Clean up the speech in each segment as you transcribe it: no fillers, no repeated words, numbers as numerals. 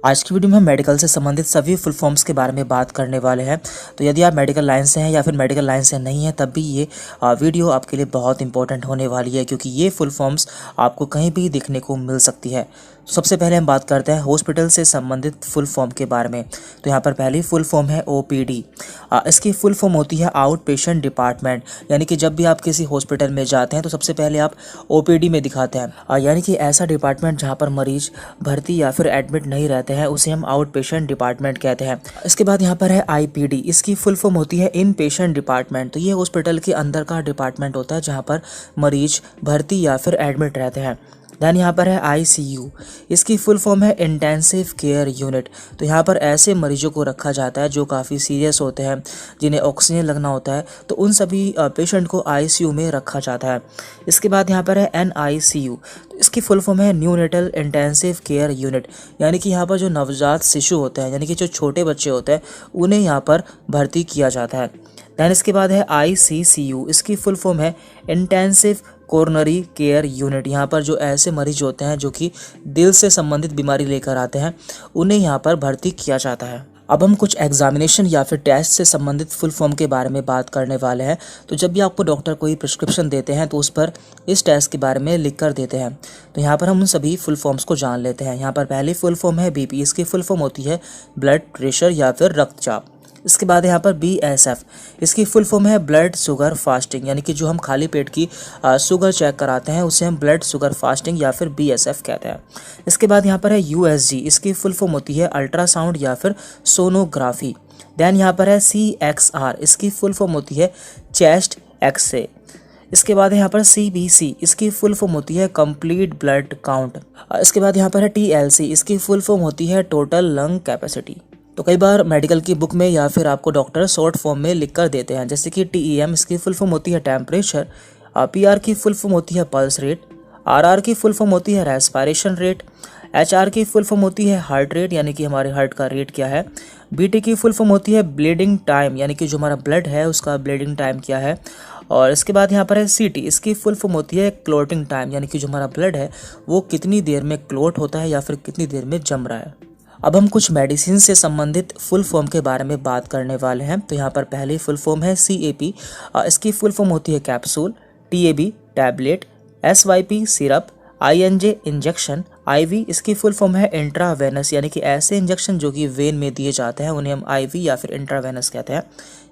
आज की वीडियो में हम मेडिकल से संबंधित सभी फुल फॉर्म्स के बारे में बात करने वाले हैं। तो यदि आप मेडिकल लाइन से हैं या फिर मेडिकल लाइन से नहीं हैं तब भी ये वीडियो आपके लिए बहुत इंपॉर्टेंट होने वाली है, क्योंकि ये फुल फॉर्म्स आपको कहीं भी देखने को मिल सकती है। सबसे पहले हम बात करते हैं हॉस्पिटल से संबंधित फुल फॉर्म के बारे में। तो यहाँ पर पहली फुल फॉर्म है OPD। इसकी फुल फॉर्म होती है आउट पेशेंट डिपार्टमेंट, यानी कि जब भी आप किसी हॉस्पिटल में जाते हैं तो सबसे पहले आप OPD में दिखाते हैं, यानी कि ऐसा डिपार्टमेंट जहाँ पर मरीज भर्ती या फिर एडमिट नहीं रहते हैं उसे हम आउट पेशेंट डिपार्टमेंट कहते हैं। इसके बाद यहाँ पर है IPD। इसकी फुल फॉर्म होती है इन पेशेंट डिपार्टमेंट। तो ये हॉस्पिटल के अंदर का डिपार्टमेंट होता है जहाँ पर मरीज भर्ती या फिर एडमिट रहते हैं। दैन यहाँ पर है ICU। इसकी फुल फॉर्म है इंटेंसिव केयर यूनिट। तो यहाँ पर ऐसे मरीजों को रखा जाता है जो काफ़ी सीरियस होते हैं, जिन्हें ऑक्सीजन लगना होता है, तो उन सभी पेशेंट को ICU में रखा जाता है। इसके बाद यहाँ पर है NICU। तो इसकी फुल फॉर्म है न्यूनेटल इंटेंसिव केयर यूनिट, यानी कि यहाँ पर जो नवजात शिशु होते हैं, यानी कि जो छोटे बच्चे होते हैं, उन्हें यहाँ पर भर्ती किया जाता है। दैन इसके बाद है ICCU। इसकी फुल फॉर्म है इंटेंसिव कोरोनरी केयर यूनिट। यहाँ पर जो ऐसे मरीज होते हैं जो कि दिल से संबंधित बीमारी लेकर आते हैं, उन्हें यहाँ पर भर्ती किया जाता है। अब हम कुछ एग्जामिनेशन या फिर टेस्ट से संबंधित फुल फॉर्म के बारे में बात करने वाले हैं। तो जब भी आपको डॉक्टर कोई प्रिस्क्रिप्शन देते हैं तो उस पर इस टेस्ट के बारे में लिख कर देते हैं। तो यहाँ पर हम उन सभी फुल फॉर्म्स को जान लेते हैं। यहाँ पर पहली फुल फॉर्म है BP। इसकी फुल फॉर्म होती है ब्लड प्रेशर या फिर रक्तचाप। इसके बाद यहाँ पर BSF। इसकी फुल फॉर्म है ब्लड शुगर फास्टिंग, यानी कि जो हम खाली पेट की शुगर चेक कराते हैं उसे हम ब्लड शुगर फास्टिंग या फिर BSF कहते हैं। इसके बाद यहाँ पर है USG। इसकी फुल फॉर्म होती है अल्ट्रासाउंड या फिर सोनोग्राफी। दैन यहाँ पर है CXR। इसकी फुल फॉर्म होती है चेस्ट एक्सरे। इसके बाद यहाँ पर CBC। इसकी फुल फॉर्म होती है कंप्लीट ब्लड काउंट। इसके बाद यहाँ पर है TLC। इसकी फुल फॉर्म होती है टोटल लंग कैपेसिटी। तो कई बार मेडिकल की बुक में या फिर आपको डॉक्टर शॉर्ट फॉर्म में लिख कर देते हैं, जैसे कि TEM। इसकी फुल फॉर्म होती है टेम्परेचर। PR की फुल फॉर्म होती है पल्स रेट। RR की फुल फॉर्म होती है रेस्पिरेशन रेट। HR की फुल फॉर्म होती है हार्ट रेट, यानी कि हमारे हार्ट का रेट क्या है। BT की फुल फॉर्म होती है ब्लीडिंग टाइम, यानी कि जो हमारा ब्लड है उसका ब्लीडिंग टाइम क्या है। और इसके बाद यहाँ पर है CT। इसकी फुल फॉर्म होती है क्लोटिंग टाइम, यानी कि जो हमारा ब्लड है वो कितनी देर में क्लोट होता है या फिर कितनी देर में जम रहा है। अब हम कुछ मेडिसिन से संबंधित फुल फॉर्म के बारे में बात करने वाले हैं। तो यहाँ पर पहली फुल फॉर्म है CAP। इसकी फुल फॉर्म होती है capsule, TAB tablet, SYP syrup, INJ injection, IV। इसकी फुल फॉर्म है इंट्रावेनस, यानी कि ऐसे इंजेक्शन जो कि वेन में दिए जाते हैं उन्हें हम IV या फिर इंट्रावेनस कहते हैं।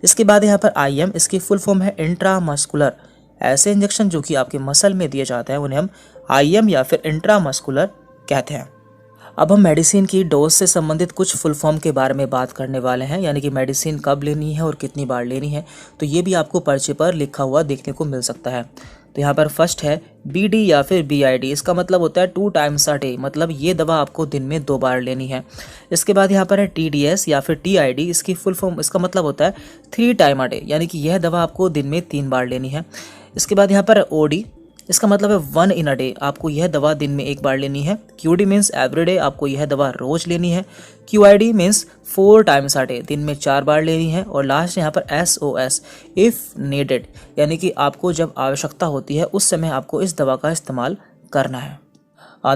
इसके बाद यहाँ पर IM। इसकी फुल फॉर्म है इंट्रामस्कुलर। ऐसे इंजेक्शन जो कि आपके मसल में दिए जाते हैं उन्हें हम IM या फिर इंट्रामस्कुलर कहते हैं। अब हम मेडिसिन की डोज से संबंधित कुछ फुल फॉर्म के बारे में बात करने वाले हैं, यानी कि मेडिसिन कब लेनी है और कितनी बार लेनी है। तो ये भी आपको पर्चे पर लिखा हुआ देखने को मिल सकता है। तो यहाँ पर फर्स्ट है BD या फिर BID। इसका मतलब होता है 2 टाइम्स अ डे, मतलब ये दवा आपको दिन में 2 बार लेनी है। इसके बाद यहाँ पर है TDS या फिर TID। इसकी फुल फॉर्म, इसका मतलब होता है 3 टाइम अ डे, यानी कि यह दवा आपको दिन में 3 बार लेनी है। इसके बाद यहाँ पर OD। इसका मतलब है 1 इन अ डे, आपको यह दवा दिन में 1 बार लेनी है। QD मीन्स एवरीडे, आपको यह दवा रोज लेनी है। QID means 4 times a day, दिन में 4 बार लेनी है। और लास्ट यहाँ पर SOS इफ़ नीडेड, यानी कि आपको जब आवश्यकता होती है उस समय आपको इस दवा का इस्तेमाल करना है।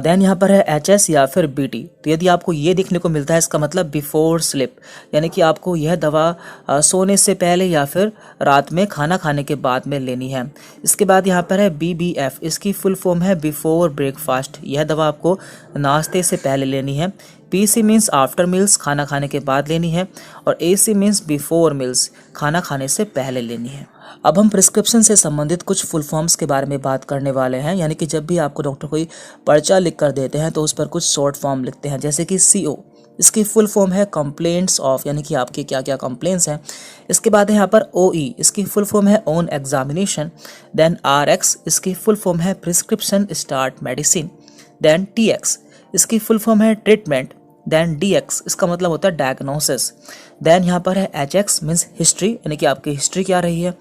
देन यहाँ पर है HS या फिर BT। तो यदि आपको ये देखने को मिलता है इसका मतलब बिफोर स्लिप, यानी कि आपको यह दवा सोने से पहले या फिर रात में खाना खाने के बाद में लेनी है। इसके बाद यहाँ पर है BBF। इसकी फुल फॉर्म है बिफोर ब्रेकफास्ट। यह दवा आपको नाश्ते से पहले लेनी है। PC मीन्स आफ्टर मील्स, खाना खाने के बाद लेनी है। और AC मीन्स बिफोर मील्स, खाना खाने से पहले लेनी है। अब हम प्रिस्क्रिप्शन से संबंधित कुछ फुल फॉर्म्स के बारे में बात करने वाले हैं, यानी कि जब भी आपको डॉक्टर कोई पर्चा लिख कर देते हैं तो उस पर कुछ शॉर्ट फॉर्म लिखते हैं, जैसे कि CO। इसकी फुल फॉर्म है कंप्लेंट्स ऑफ, यानी कि आपके क्या क्या कंप्लेंट्स हैं। इसके बाद है यहाँ पर OE। इसकी फुल फॉर्म है ऑन एग्जामिनेशन। Then RX। इसकी फुल फॉर्म है prescription start medicine. Then TX। इसकी फुल फॉर्म है ट्रीटमेंट। Then DX। इसका मतलब होता है डायग्नोसिस। देन यहाँ पर है HX मीन्स हिस्ट्री, यानी कि आपकी हिस्ट्री क्या रही है।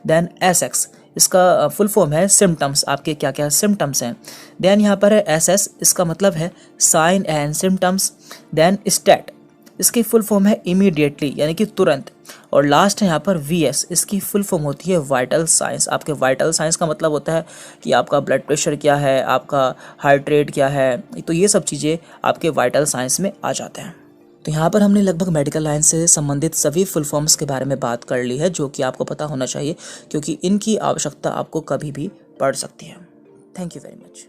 Then SX। इसका फुल फॉर्म है सिम्टम्स, आपके क्या क्या सिम्टम्स हैं। देन यहाँ पर है SS। इसका मतलब है sign and symptoms. Then stat. इसकी फुल फॉर्म है इमीडिएटली यानी कि तुरंत। और लास्ट है यहाँ पर VS, इसकी फुल फॉर्म होती है वाइटल साइंस। आपके वाइटल साइंस का मतलब होता है कि आपका ब्लड प्रेशर क्या है, आपका हार्ट रेट क्या है, तो ये सब चीज़ें आपके वाइटल साइंस में आ जाते हैं। तो यहाँ पर हमने लगभग मेडिकल लाइन से संबंधित सभी फुल फॉर्म्स के बारे में बात कर ली है, जो कि आपको पता होना चाहिए क्योंकि इनकी आवश्यकता आपको कभी भी पड़ सकती है। Thank you very much.